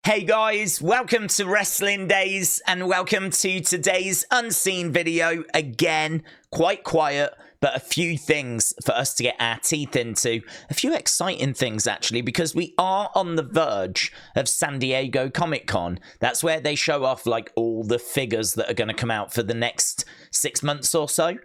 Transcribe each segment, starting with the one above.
Hey guys, welcome to Wrestling Days and welcome to today's unseen video. Again, quite quiet, but a few things for us to get our teeth into. A few exciting things actually, because we are on the verge of San Diego Comic-Con. That's where they show off like all the figures that are going to come out for the next 6 months or so.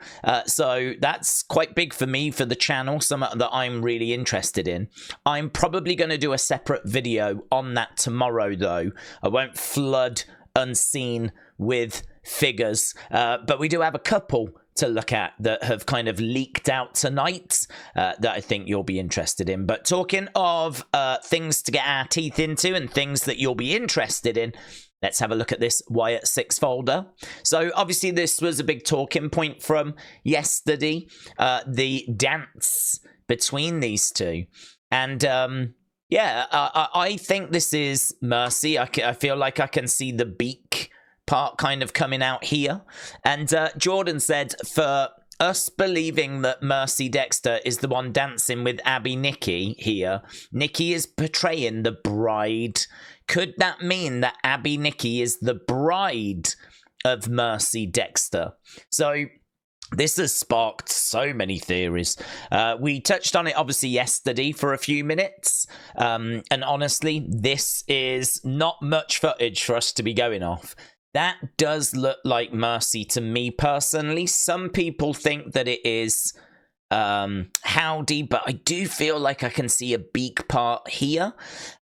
So that's quite big for me, for the channel, something that I'm really interested in. I'm probably going to do a separate video on that tomorrow though. I won't flood unseen with figures, but we do have a couple to look at that have kind of leaked out tonight that I think you'll be interested in. But talking of things to get our teeth into and things that you'll be interested in, let's have a look at this Wyatt Sicks folder. So obviously this was a big talking point from yesterday, the dance between these two. And yeah, I think this is Mercy. I feel like I can see the beak part kind of coming out here. And Jordan said, for us believing that Mercy Dexter is the one dancing with Abby Nikki here, Nikki is portraying the bride. Could that mean that Abby Nikki is the bride of Mercy Dexter? So this has sparked so many theories. We touched on it obviously yesterday for a few minutes. And honestly, this is not much footage for us to be going off. That does look like Mercy to me personally. Some people think that it is Howdy, but I do feel like I can see a beak part here.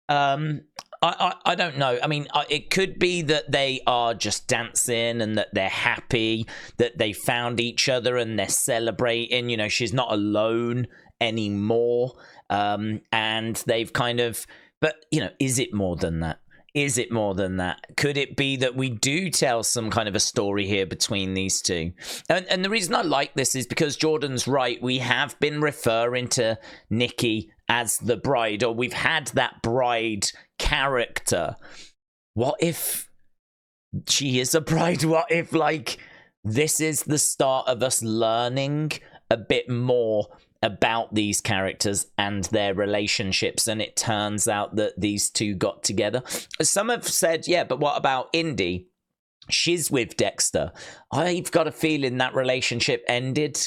I don't know. I mean, it could be that they are just dancing and that they're happy, that they found each other and they're celebrating. You know, she's not alone anymore. And they've kind of, but, you know, is it more than that? Is it more than that? Could it be that we do tell some kind of a story here between these two? And the reason I like this is because Jordan's right. We have been referring to Nikki as the bride, or we've had that bride character. What if she is a bride? What if, like, this is the start of us learning a bit more about these characters and their relationships, and it turns out that these two got together? Some have said, yeah, but what about Indy? She's with Dexter. I've got a feeling that relationship ended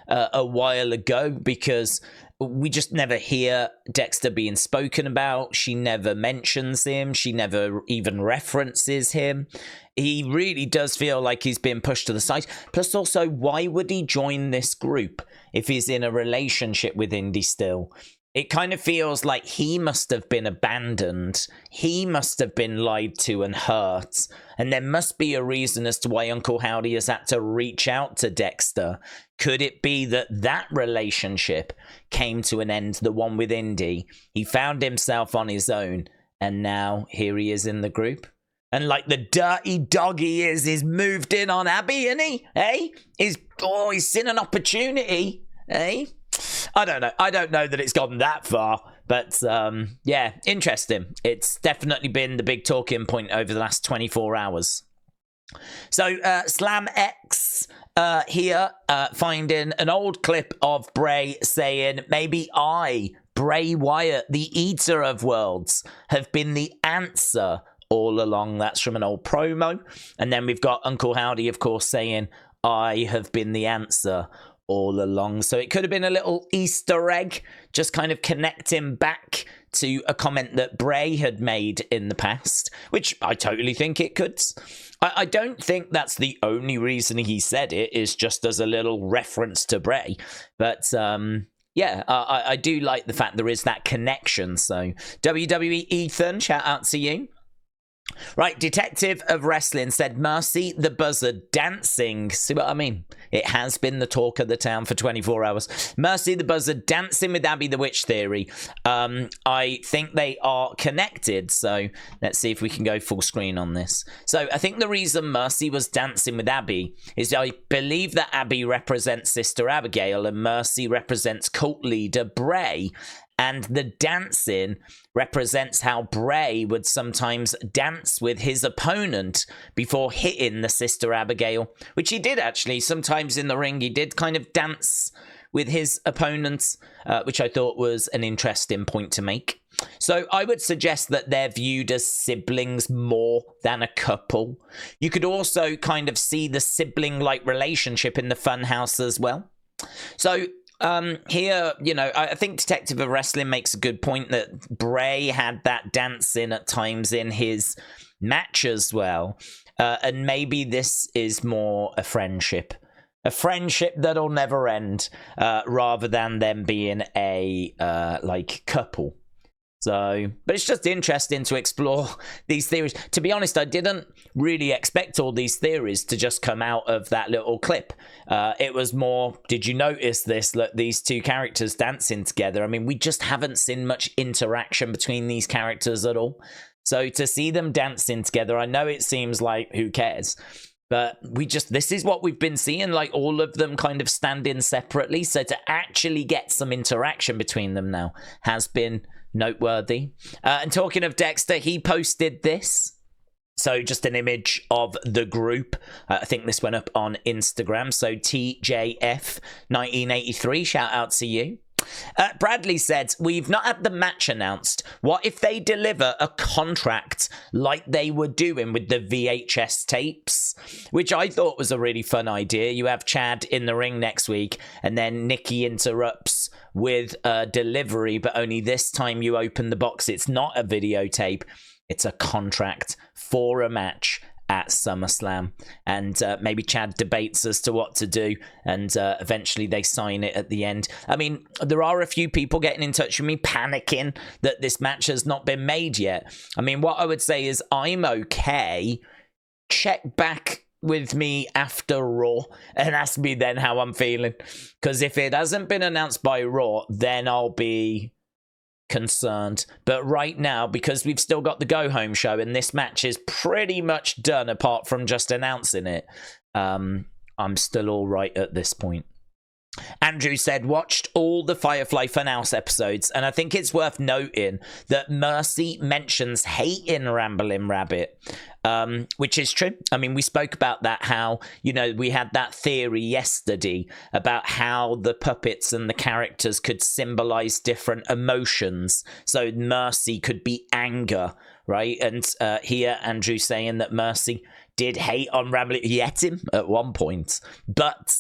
a while ago, because we just never hear Dexter being spoken about. She never mentions him. She never even references him. He really does feel like he's been pushed to the side. Plus also, why would he join this group if he's in a relationship with Indy still? It kind of feels like he must have been abandoned. He must have been lied to and hurt. And there must be a reason as to why Uncle Howdy has had to reach out to Dexter. Could it be that that relationship came to an end, the one with Indy? He found himself on his own, and now here he is in the group. And like the dirty dog he is, he's moved in on Abby, isn't he? Hey? He's seen an opportunity. Hey? I don't know. I don't know that it's gone that far, but yeah, interesting. It's definitely been the big talking point over the last 24 hours. So Slam X here finding an old clip of Bray saying, maybe I, Bray Wyatt, the Eater of Worlds, have been the answer all along. That's from an old promo. And then we've got Uncle Howdy, of course, saying, I have been the answer all along. So it could have been a little Easter egg, just kind of connecting back to a comment that Bray had made in the past, which I totally think it could. I don't think that's the only reason he said it, is just as a little reference to Bray. But yeah, I do like the fact there is that connection. So WWE Ethan, shout out to you. Right, Detective of Wrestling said, Mercy the Buzzard dancing. See what I mean? It has been the talk of the town for 24 hours. Mercy the Buzzard dancing with Abby the Witch theory. I think they are connected. So let's see if we can go full screen on this. So I think the reason Mercy was dancing with Abby is I believe that Abby represents Sister Abigail and Mercy represents cult leader Bray. And the dancing represents how Bray would sometimes dance with his opponent before hitting the Sister Abigail, which he did actually. Sometimes in the ring, he did kind of dance with his opponents, which I thought was an interesting point to make. So I would suggest that they're viewed as siblings more than a couple. You could also kind of see the sibling-like relationship in the Funhouse as well. So here, you know, I think Detective of Wrestling makes a good point that Bray had that dancing at times in his match as well. And maybe this is more a friendship that'll never end, rather than them being a like couple. So, but it's just interesting to explore these theories. To be honest, I didn't really expect all these theories to just come out of that little clip. It was more, did you notice this? Look, these two characters dancing together. I mean, we just haven't seen much interaction between these characters at all. So to see them dancing together, I know it seems like, who cares? But this is what we've been seeing, like all of them kind of standing separately. So to actually get some interaction between them now has been noteworthy. And talking of Dexter, he posted this. So just an image of the group. I think this went up on Instagram. So TJF1983, shout out to you. Bradley said, we've not had the match announced. What if they deliver a contract like they were doing with the VHS tapes? Which I thought was a really fun idea. You have Chad in the ring next week, and then Nikki interrupts with a delivery, but only this time you open the box. It's not a videotape. It's a contract for a match at SummerSlam, and maybe Chad debates as to what to do, and eventually they sign it at the end. I mean, there are a few people getting in touch with me panicking that this match has not been made yet. I mean, what I would say is I'm okay. Check back with me after Raw and ask me then how I'm feeling, because if it hasn't been announced by Raw, then I'll be concerned. But right now, because we've still got the go home show and this match is pretty much done apart from just announcing it, I'm still all right at this point. Andrew said, watched all the Firefly Funhouse episodes, and I think it's worth noting that Mercy mentions hating Ramblin' Rabbit, which is true. I mean, we spoke about that, how, you know, we had that theory yesterday about how the puppets and the characters could symbolize different emotions. So Mercy could be anger, right? And here, Andrew saying that Mercy did hate on Ramblin', he ate him at one point, but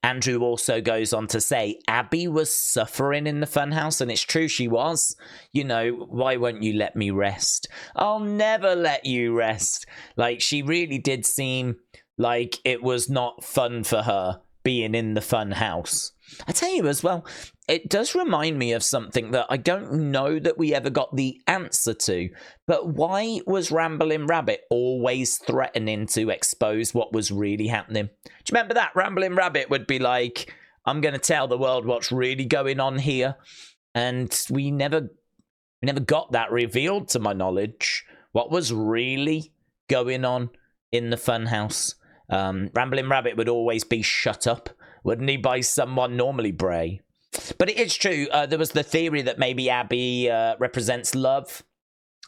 Andrew also goes on to say Abby was suffering in the Funhouse, and it's true, she was. You know, why won't you let me rest? I'll never let you rest. Like, she really did seem like it was not fun for her being in the Funhouse. I tell you as well, it does remind me of something that I don't know that we ever got the answer to, but why was Ramblin' Rabbit always threatening to expose what was really happening? Do you remember that? Ramblin' Rabbit would be like, I'm going to tell the world what's really going on here. And we never got that revealed, to my knowledge. What was really going on in the Funhouse? Ramblin' Rabbit would always be shut up, wouldn't he, by someone, normally Bray? But it is true, there was the theory that maybe Abby represents love,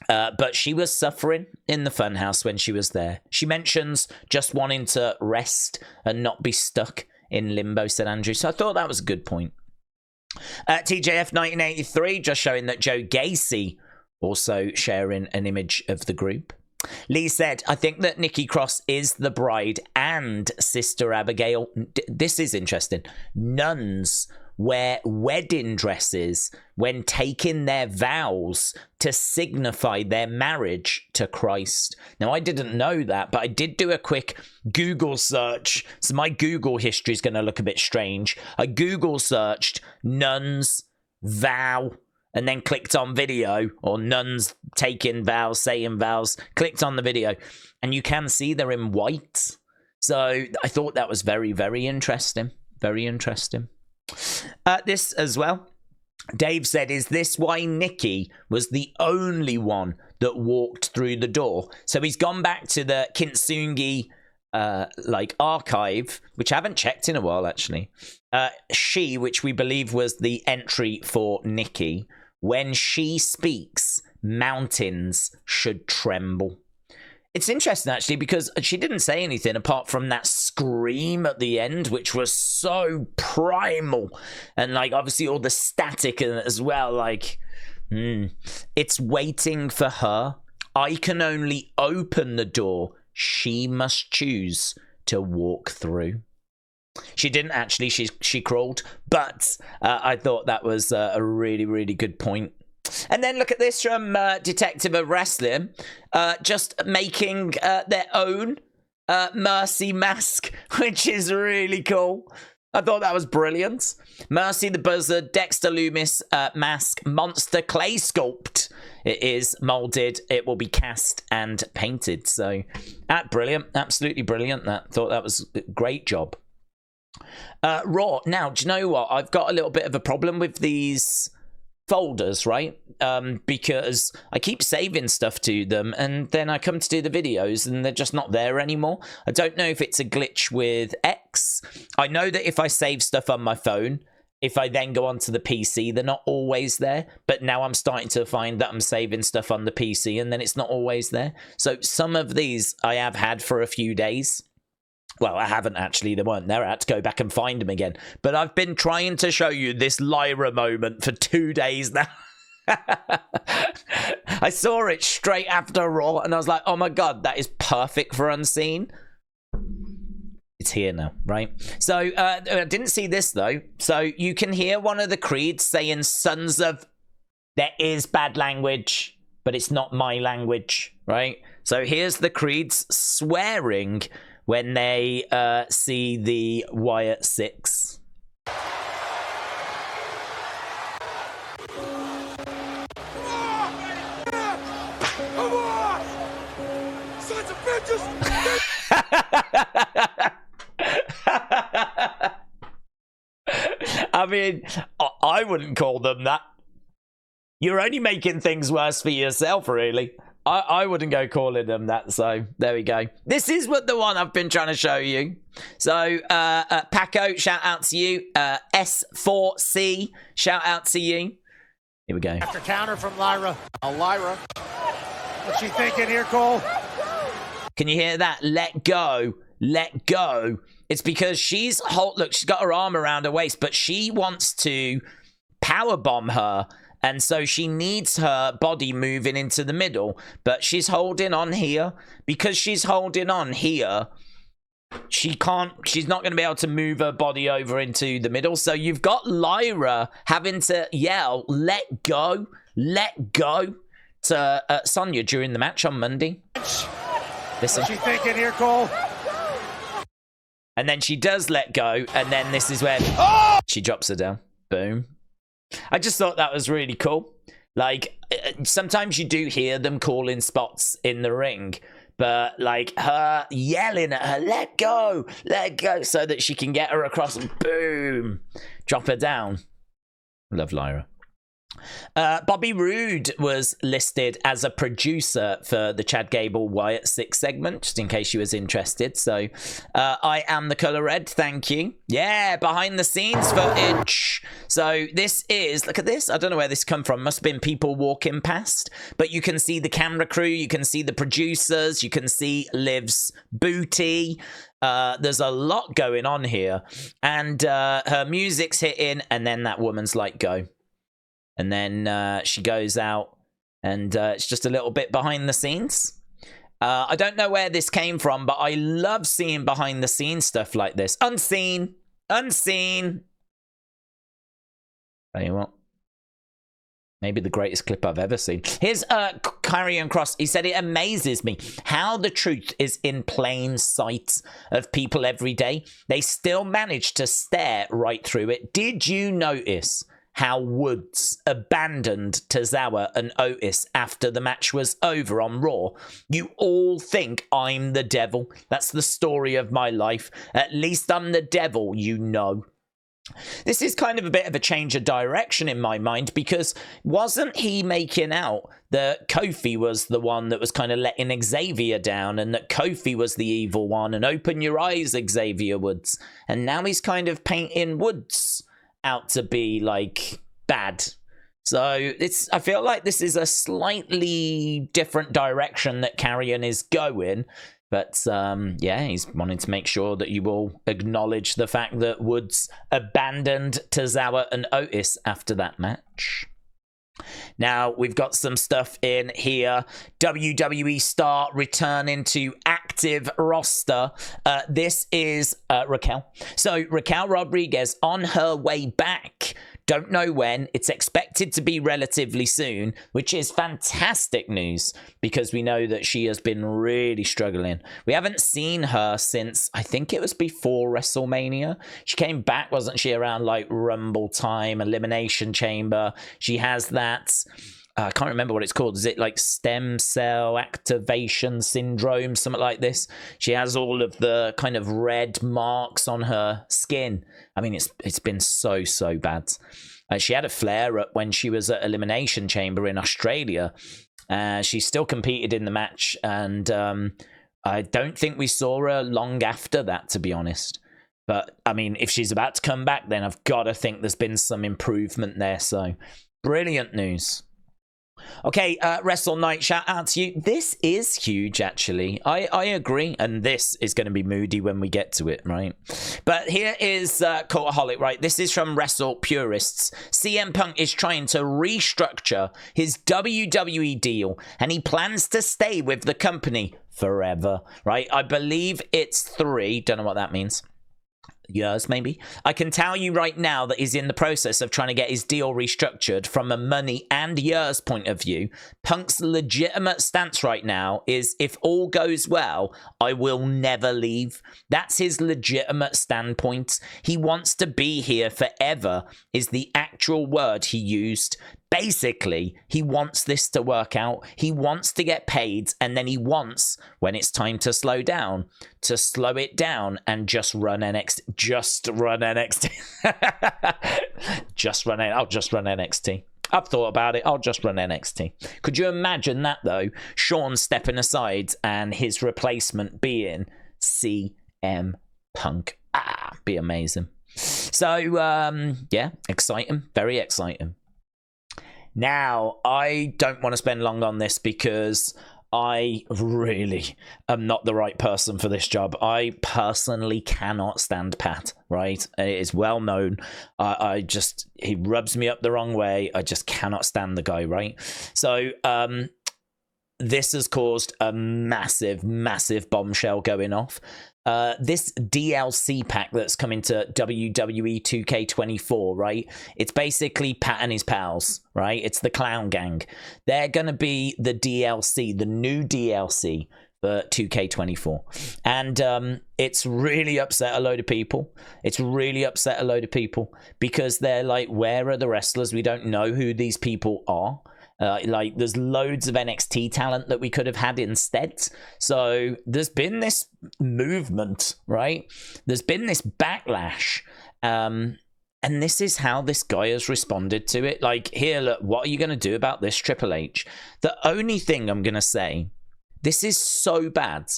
but she was suffering in the Funhouse when she was there. She mentions just wanting to rest and not be stuck in limbo, said Andrew, so I thought that was a good point. TJF1983 just showing that Joe Gacy also sharing an image of the group. Lee said, I think that Nikki Cross is the bride and Sister Abigail. This is interesting. Nuns wear wedding dresses when taking their vows to signify their marriage to Christ. Now, I didn't know that, but I did do a quick Google search. So my Google history is going to look a bit strange. I Google searched nuns vow, and then clicked on video, or nuns taking vows, saying vows, clicked on the video, and you can see they're in white. So I thought that was very, very interesting. Very interesting. This as well. Dave said, is this why Nikki was the only one that walked through the door? So he's gone back to the Kintsugi archive, which I haven't checked in a while, actually. She, which we believe was the entry for Nikki, when she speaks, mountains should tremble. It's interesting, actually, because she didn't say anything apart from that scream at the end, which was so primal. And, like, obviously all the static in it as well. Like, it's waiting for her. I can only open the door. She must choose to walk through. She didn't actually. She crawled. But I thought that was a really, really good point. And then look at this from Detective of Wrestling, just making their own Mercy mask, which is really cool. I thought that was brilliant. Mercy the Buzzard, Dexter Loomis mask, monster clay sculpt. It is molded. It will be cast and painted. So, brilliant. Absolutely brilliant. Thought that was a great job. Raw. Now, do you know what? I've got a little bit of a problem with these folders, right? Because I keep saving stuff to them and then I come to do the videos and they're just not there anymore. I don't know if it's a glitch with X. I know that if I save stuff on my phone, if I then go onto the PC, they're not always there. But now I'm starting to find that I'm saving stuff on the PC and then it's not always there. So some of these I have had for a few days. Well, I haven't actually. They weren't there. I had to go back and find them again. But I've been trying to show you this Lyra moment for 2 days now. I saw it straight after Raw, and I was like, oh my god, that is perfect for Unseen. It's here now, right? So, I didn't see this, though. So, you can hear one of the creeds saying, sons of... There is bad language, but it's not my language, right? So, here's the creeds swearing when they see the Wyatt Sicks. Come on! Sons of bitches! I mean, I wouldn't call them that. You're only making things worse for yourself, really. I wouldn't go calling them that, so there we go. This is what the one I've been trying to show you. So, Paco, shout out to you. S4C, shout out to you. Here we go. After counter from Lyra. Lyra. What's she thinking here, Cole? Can you hear that? Let go. Let go. It's because she's... Look, she's got her arm around her waist, but she wants to powerbomb her. And so she needs her body moving into the middle. But she's holding on here. Because she's holding on here, she's not going to be able to move her body over into the middle. So you've got Lyra having to yell, let go, to Sonya during the match on Monday. Listen. What's she thinking here, Cole? And then she does let go. And then this is where she drops her down. Boom. I just thought that was really cool. Like, sometimes you do hear them calling spots in the ring, but like her yelling at her, let go, so that she can get her across and boom, drop her down. Love Lyra. Bobby Roode was listed as a producer for the Chad Gable Wyatt Sicks segment, just in case you was interested. So, I am the color red, thank you. Yeah, behind the scenes footage. So this is, look at this. I don't know where this come from. Must have been people walking past. But you can see the camera crew, you can see the producers, you can see Liv's booty. There's a lot going on here. And her music's hitting, and then that woman's like, go. And then she goes out, and it's just a little bit behind the scenes. I don't know where this came from, but I love seeing behind the scenes stuff like this. Unseen. Tell you what. Maybe the greatest clip I've ever seen. Here's Karrion Kross. He said, it amazes me how the truth is in plain sight of people every day. They still manage to stare right through it. Did you notice how Woods abandoned Tozawa and Otis after the match was over on Raw? You all think I'm the devil. That's the story of my life. At least I'm the devil, you know. This is kind of a bit of a change of direction in my mind, because wasn't he making out that Kofi was the one that was kind of letting Xavier down, and that Kofi was the evil one, and open your eyes, Xavier Woods? And now he's kind of painting Woods out to be like bad. So I feel like this is a slightly different direction that Karrion is going. But yeah, he's wanting to make sure that you all acknowledge the fact that Woods abandoned Tozawa and Otis after that match. Now, we've got some stuff in here. WWE star returning to active roster. This is Raquel. So, Raquel Rodriguez on her way back. Don't know when. It's expected to be relatively soon, which is fantastic news because we know that she has been really struggling. We haven't seen her since, I think it was before WrestleMania. She came back, wasn't she, around like Rumble time, Elimination Chamber. She has that, I can't remember what it's called. Is it like stem cell activation syndrome, something like this? She has all of the kind of red marks on her skin. I mean, it's been so bad. She had a flare-up when she was at Elimination Chamber in Australia. She still competed in the match, and I don't think we saw her long after that, to be honest. But, I mean, if she's about to come back, then I've got to think there's been some improvement there. So, brilliant news. Okay, Wrestle Night, shout out to you. This is huge, actually. I agree, and this is going to be moody when we get to it, right? But here is Cultaholic, right? This is from Wrestle Purists. CM Punk is trying to restructure his WWE deal, and he plans to stay with the company forever, right? I believe it's 3. Don't know what that means. Years, maybe. I can tell you right now that he's in the process of trying to get his deal restructured from a money and years point of view. Punk's legitimate stance right now is, if all goes well, I will never leave. That's his legitimate standpoint. He wants to be here forever, is the actual word he used. Basically, he wants this to work out. He wants to get paid, and then he wants, when it's time to slow down, to slow it down and just run NXT. Just run NXT. I'll just run NXT. I've thought about it. I'll just run NXT. Could you imagine that, though? Sean stepping aside and his replacement being CM Punk. Be amazing. So, yeah, exciting. Very exciting. Now, I don't want to spend long on this because I really am not the right person for this job. I personally cannot stand Pat, right? It is well known. He rubs me up the wrong way. I just cannot stand the guy, right? So, this has caused a massive bombshell going off. This DLC pack that's coming to WWE 2K24, right? It's basically Pat and his pals, right? It's the Clown Gang. They're going to be the DLC, the new DLC for 2K24. And it's really upset a load of people. Because they're like, where are the wrestlers? We don't know who these people are. Like, there's loads of NXT talent that we could have had instead. So there's been this movement, right? There's been this backlash. And this is how this guy has responded to it. Like, here, look, what are you going to do about this, Triple H? The only thing I'm going to say, this is so bad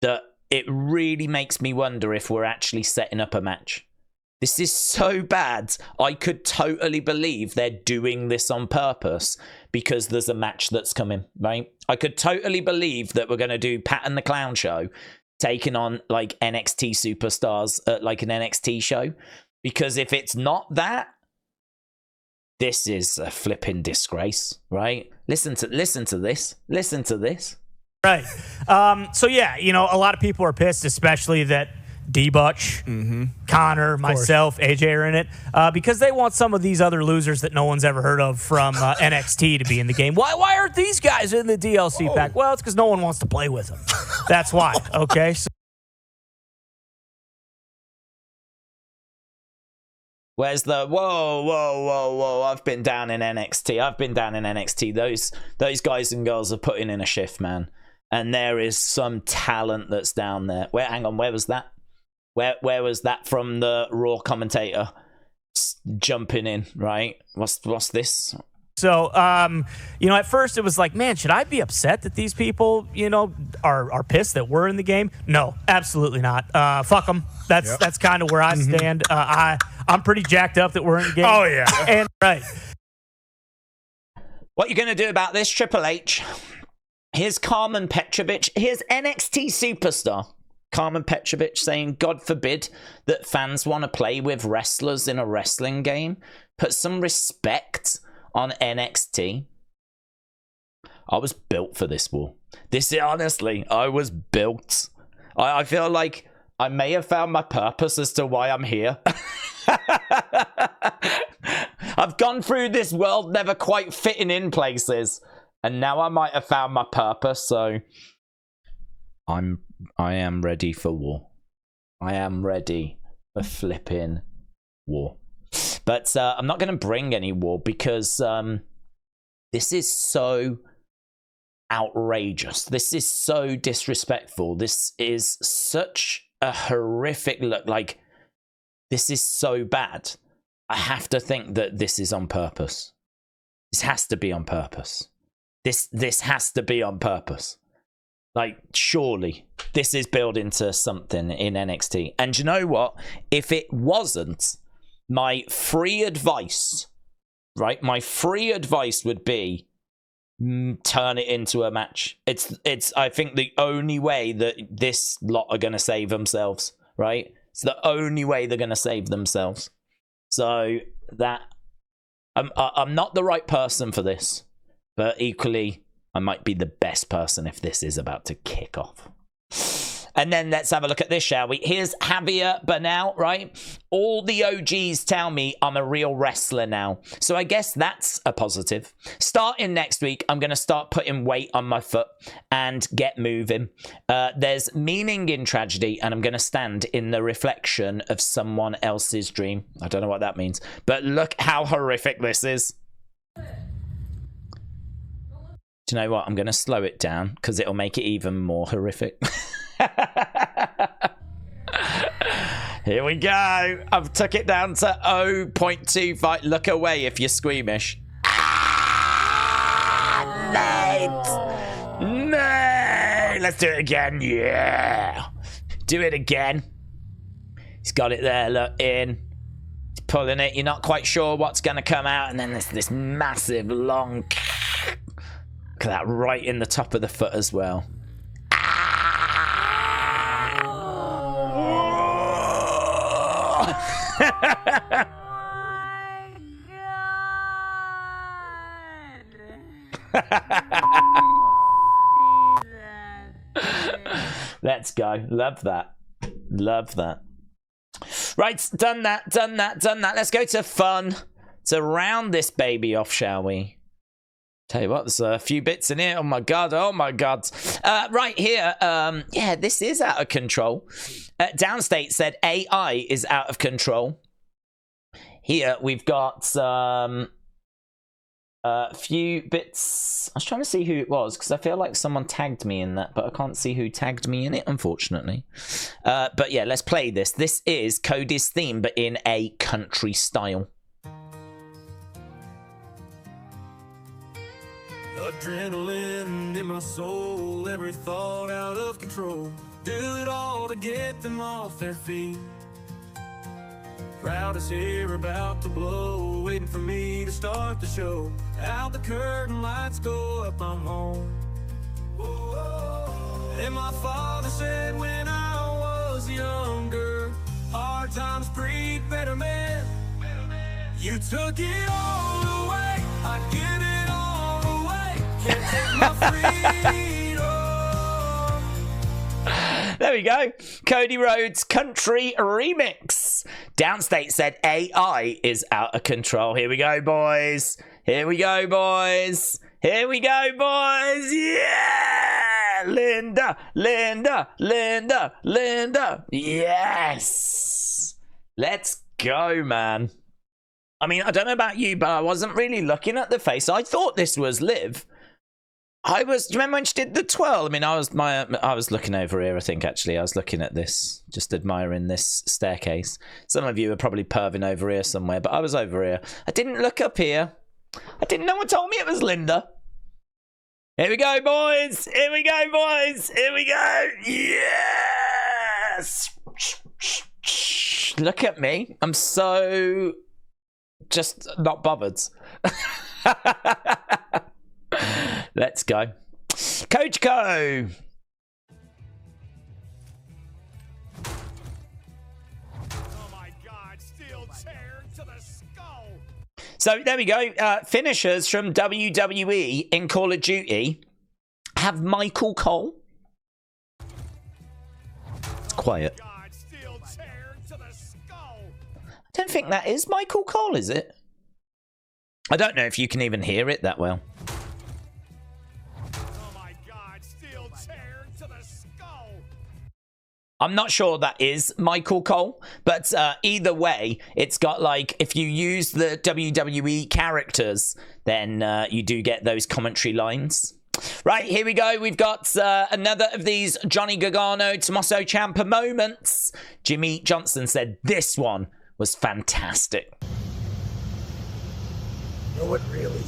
that it really makes me wonder if we're actually setting up a match. This is so bad, I could totally believe they're doing this on purpose because there's a match that's coming, right? I could totally believe that we're going to do Pat and the Clown Show taking on, like, NXT superstars at, like, an NXT show. Because if it's not that, this is a flipping disgrace, right? Listen to this. Right. So, yeah, you know, a lot of people are pissed, especially that D-Butch, Connor, myself, AJ are in it because they want some of these other losers that no one's ever heard of from NXT to be in the game. Why aren't these guys in the DLC pack? Well, it's because no one wants to play with them. That's why, okay? So where's the whoa, I've been down in NXT. Those guys and girls are putting in a shift, man. And there is some talent that's down there. Hang on, where was that? Where was that from the Raw commentator jumping in, right? What's this? So, you know, at first it was like, man, should I be upset that these people, you know, are pissed that we're in the game? No, absolutely not. Fuck them. That's kind of where I stand. I'm pretty jacked up that we're in the game. Oh, yeah. And right. What you going to do about this, Triple H? Here's Carmen Petrovich. Here's NXT superstar Carmen Petrovich saying, God forbid that fans want to play with wrestlers in a wrestling game. Put some respect on NXT. I was built for this war. This is honestly, I was built. I feel like I may have found my purpose as to why I'm here. I've gone through this world never quite fitting in places, and now I might have found my purpose. So I am ready for war. I am ready for flipping war. But I'm not going to bring any war because this is so outrageous. This is so disrespectful. This is such a horrific look. Like, this is so bad. I have to think that this is on purpose. This has to be on purpose. This has to be on purpose. Like, surely this is building to something in NXT. And you know what? If it wasn't, my free advice, right? My free advice would be turn it into a match. It's I think the only way that this lot are going to save themselves, right? It's the only way they're going to save themselves. So that I'm not the right person for this, but equally I might be the best person if this is about to kick off. And then let's have a look at this, shall we? Here's Javier Bernal, right? All the OGs tell me I'm a real wrestler now. So I guess that's a positive. Starting next week, I'm going to start putting weight on my foot and get moving. There's meaning in tragedy, and I'm going to stand in the reflection of someone else's dream. I don't know what that means, but look how horrific this is. Do you know what? I'm going to slow it down because it'll make it even more horrific. Here we go. I've took it down to 0.25. Look away if you're squeamish. No. Let's do it again. Yeah. Do it again. He's got it there. Look, in. He's pulling it. You're not quite sure what's going to come out. And then there's this massive long... Look at that, right in the top of the foot as well. Let's go. Love that. Love that. Right, done that. Let's go to fun to round this baby off, shall we? Tell you what, there's a few bits in here. Oh my god. Right here, yeah, this is out of control. Downstate said AI is out of control. Here we've got a few bits. I was trying to see who it was because I feel like someone tagged me in that, but I can't see who tagged me in it, unfortunately. But yeah, let's play this. This is Cody's theme, but in a country style. Adrenaline in my soul, every thought out of control. Do it all to get them off their feet. Crowd is here about to blow, waiting for me to start the show. Out the curtain, lights go up, I'm home. And my father said when I was younger, hard times breed better men. You took it all away, I give it all away. Can't take my freedom. There we go. Cody Rhodes country remix. Downstate said AI is out of control. Here we go, boys. Here we go, boys. Here we go, boys. Yeah! Linda. Yes. Let's go, man. I mean, I don't know about you, but I wasn't really looking at the face. I thought this was Liv. Do you remember when she did the twirl? I mean, I was looking over here, I think, actually. I was looking at this, just admiring this staircase. Some of you are probably perving over here somewhere, but I was over here. I didn't look up here. No one told me it was Linda. Here we go, boys. Here we go, boys. Here we go. Yes. Look at me. I'm so just not bothered. Let's go. Coach Co. So there we go. Finishers from WWE in Call of Duty have Michael Cole. It's quiet. I don't think that is Michael Cole, is it? I don't know if you can even hear it that well. I'm not sure that is Michael Cole, but either way, it's got like, if you use the WWE characters, then you do get those commentary lines. Right, here we go. We've got another of these Johnny Gargano, Tommaso Ciampa moments. Jimmy Johnson said this one was fantastic. You know what really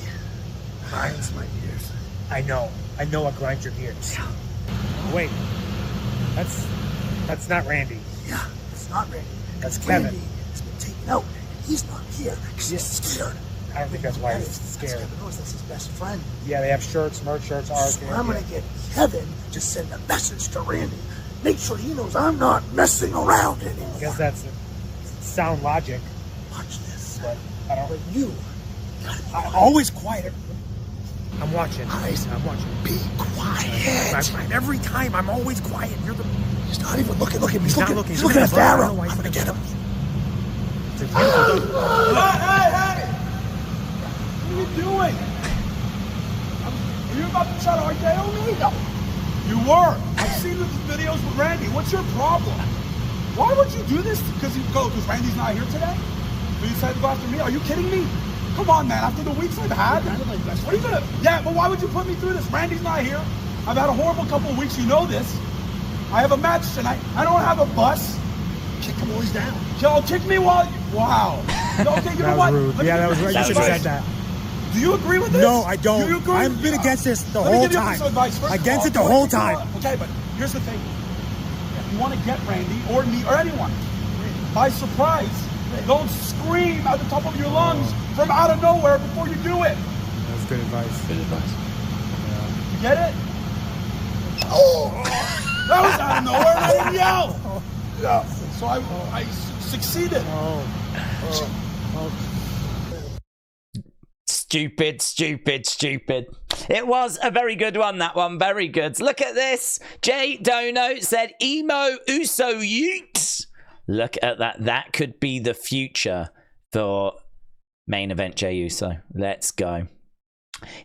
grinds my gears? I know what grinds your gears. Yeah. Wait, that's not Randy. Yeah, it's not Randy. That's Kevin. Randy has been taken out, and he's not here because he's scared. I don't think that's why he's scared. Kevin Owens, that's his best friend. Yeah, they have shirts, merch shirts, So I'm going to get Kevin to send a message to Randy. Make sure he knows I'm not messing around anymore. I guess that's sound logic. Watch this. But I don't. But you, I'm always quiet. I'm watching. Guys, I'm watching. Be quiet. Every time, I'm always quiet. You're the. He's not even looking. Look at him. He's looking. He's looking at at Farrah. Farrah. I'm going to get him. Hey! What are you doing? Are you about to try to RKO me? No. You were. I've seen the videos with Randy. What's your problem? Why would you do this? Because Randy's not here today? So you decided to go after me? Are you kidding me? Come on, man. After the weeks I've had, what are you gonna? Yeah, but why would you put me through this? Randy's not here. I've had a horrible couple of weeks. You know this. I have a match tonight. I don't have a bus. Kick him while he's down. Kick me while you... Wow. Okay, you know what? Rude. Yeah, that was right. You should have said that. Do you agree with this? No, I don't. Do you agree? I've been against this the Let me whole give you time. some advice. First Against of all, it the whole time. Okay, but here's the thing. If you want to get Randy or me or anyone by surprise, don't scream at the top of your lungs from out of nowhere before you do it. That's good advice. Good advice. You get it? Oh! That was out of nowhere. I didn't yell. Yeah. So I succeeded. Stupid. It was a very good one, that one. Very good. Look at this. Jay Dono said, Emo Uso Yeet. Look at that. That could be the future for main event Jey Uso. Let's go.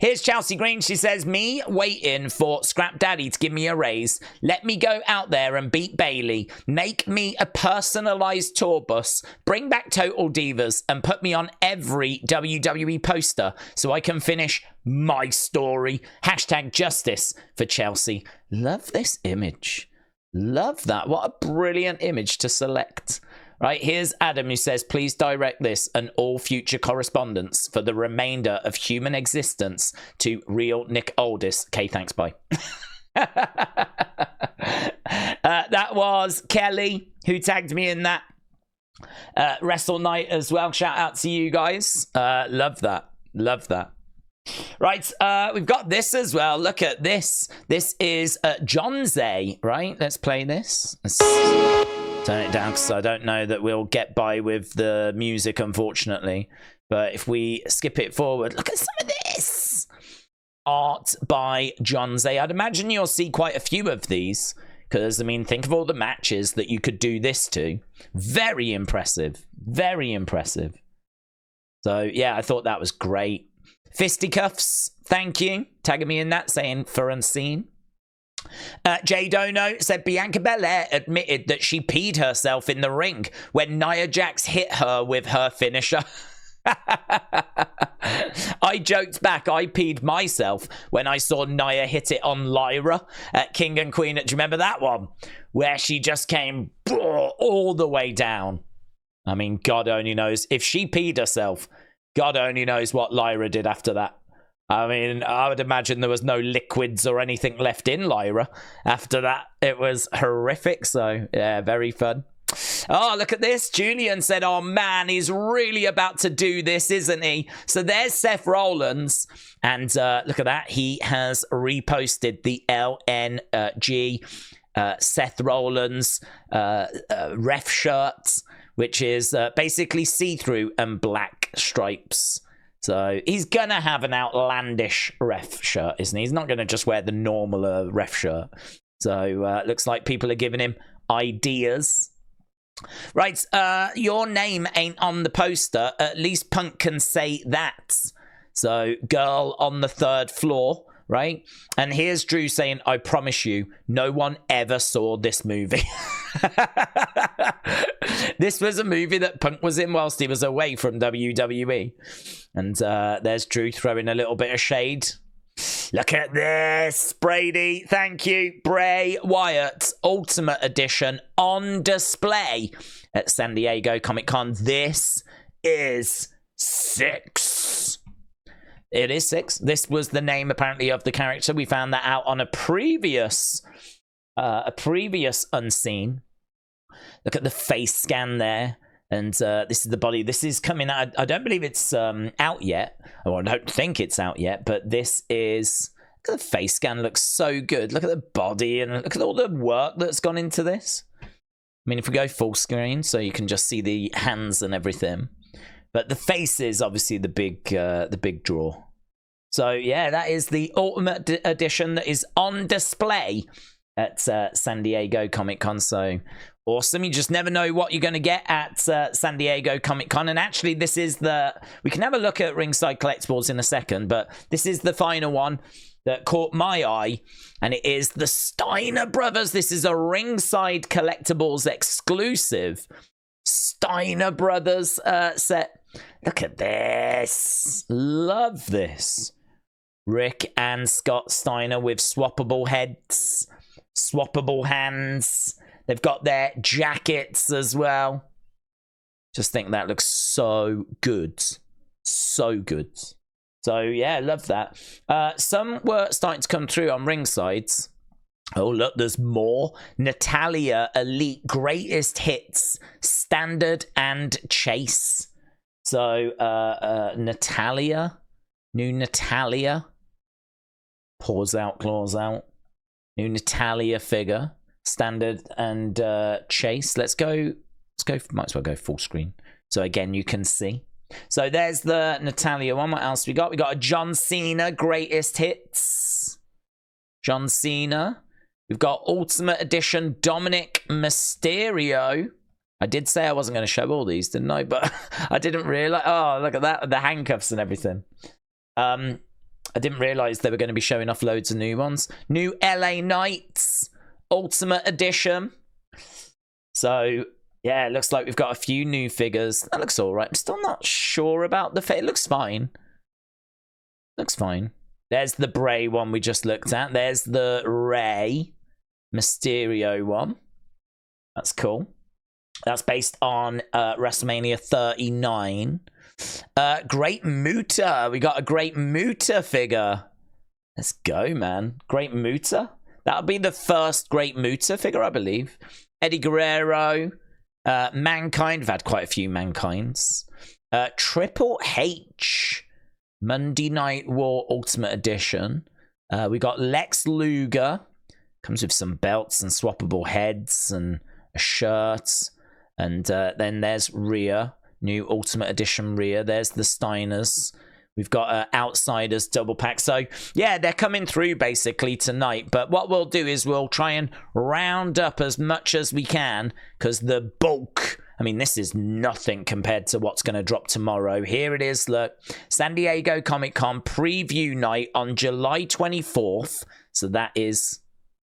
Here's Chelsea Green. She says, me waiting for Scrap Daddy to give me a raise. Let me go out there and beat Bailey. Make me a personalized tour bus. Bring back Total Divas and put me on every WWE poster so I can finish my story. Hashtag justice for Chelsea. Love this image. Love that. What a brilliant image to select. Right, here's Adam who says, please direct this and all future correspondence for the remainder of human existence to real Nick Aldis. Okay, thanks, bye. That was Kelly who tagged me in that Wrestle Night as well. Shout out to you guys. Love that. Love that. Right, we've got this as well. Look at this. This is John Zay, right? Let's play this. Let's turn it down because I don't know that we'll get by with the music, unfortunately. But if we skip it forward, look at some of this. Art by John Zay. I'd imagine you'll see quite a few of these because, I mean, think of all the matches that you could do this to. Very impressive. Very impressive. So, yeah, I thought that was great. Fisticuffs, thank you. Tagging me in that, saying for unseen. Jay Dono said Bianca Belair admitted that she peed herself in the ring when Nia Jax hit her with her finisher. I joked back, I peed myself when I saw Nia hit it on Lyra at King and Queen. Do you remember that one? Where she just came all the way down. I mean, God only knows. If she peed herself, God only knows what Lyra did after that. I mean, I would imagine there was no liquids or anything left in Lyra after that. It was horrific. So, yeah, very fun. Oh, look at this. Julian said, oh, man, he's really about to do this, isn't he? So there's Seth Rollins. And look at that. He has reposted the LNG Seth Rollins ref shirt, which is basically see-through and black stripes. So he's going to have an outlandish ref shirt, isn't he? He's not going to just wear the normal ref shirt. So looks like people are giving him ideas. Right, your name ain't on the poster. At least Punk can say that. So, girl on the 3rd floor, right? And here's Drew saying, I promise you, no one ever saw this movie. This was a movie that Punk was in whilst he was away from WWE. And there's Drew throwing a little bit of shade. Look at this, Brady. Thank you. Bray Wyatt Ultimate Edition on display at San Diego Comic-Con. This is 6. It is 6. This was the name, apparently, of the character. We found that out on a previous unseen. Look at the face scan there. And this is the body. This is coming out. I don't believe it's out yet. Or I don't think it's out yet. But this is... Look at the face scan. Looks so good. Look at the body. And look at all the work that's gone into this. I mean, if we go full screen, so you can just see the hands and everything. But the face is obviously the big draw. So, yeah, that is the Ultimate Edition that is on display at San Diego Comic-Con. So... awesome. You just never know what you're going to get at San Diego Comic-Con. And actually, this is the... we can have a look at Ringside Collectibles in a second, but this is the final one that caught my eye, and it is the Steiner Brothers. This is a Ringside Collectibles exclusive Steiner Brothers set. Look at this. Love this. Rick and Scott Steiner with swappable heads, swappable hands. They've got their jackets as well. Just think that looks so good. So good. So, yeah, love that. Some were starting to come through on Ringsides. Oh, look, there's more. Natalia Elite Greatest Hits, Standard and Chase. So, Natalia. New Natalia. Pause out, claws out. New Natalia figure. Standard and Chase. Let's go. Might as well go full screen. So again, you can see. So there's the Natalia one. What else we got? We got a John Cena Greatest Hits. John Cena. We've got Ultimate Edition Dominic Mysterio. I did say I wasn't going to show all these, didn't I? But I didn't realize. Oh, look at that. The handcuffs and everything. I didn't realize they were going to be showing off loads of new ones. New LA Knights Ultimate Edition. So, yeah, it looks like we've got a few new figures. That looks all right. I'm still not sure about the fit. It looks fine. Looks fine. There's the Bray one we just looked at. There's the Rey Mysterio one. That's cool. That's based on WrestleMania 39. Great Muta. We got a Great Muta figure. Let's go, man. Great Muta. That'll be the first Great Muta figure, I believe. Eddie Guerrero. Mankind. We've had quite a few Mankinds. Triple H. Monday Night War Ultimate Edition. We got Lex Luger. Comes with some belts and swappable heads and a shirt. And then there's Rhea. New Ultimate Edition Rhea. There's the Steiners. We've got Outsiders double pack. So, yeah, they're coming through basically tonight. But what we'll do is we'll try and round up as much as we can. Because the bulk... I mean, this is nothing compared to what's going to drop tomorrow. Here it is, look. San Diego Comic-Con preview night on July 24th. So that is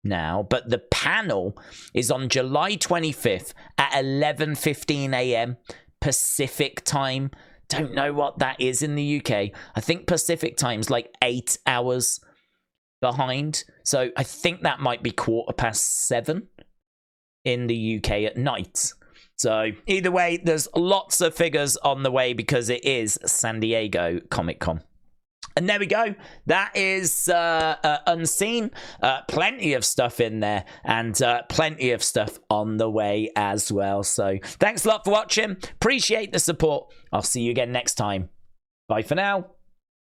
now. But the panel is on July 25th at 11:15 a.m. Pacific time. Don't know what that is in the UK. I think Pacific time's like 8 hours behind. So I think that might be 7:15 in the UK at night. So either way, there's lots of figures on the way because it is San Diego Comic-Con. And there we go. That is Unseen. Plenty of stuff in there and plenty of stuff on the way as well. So thanks a lot for watching. Appreciate the support. I'll see you again next time. Bye for now.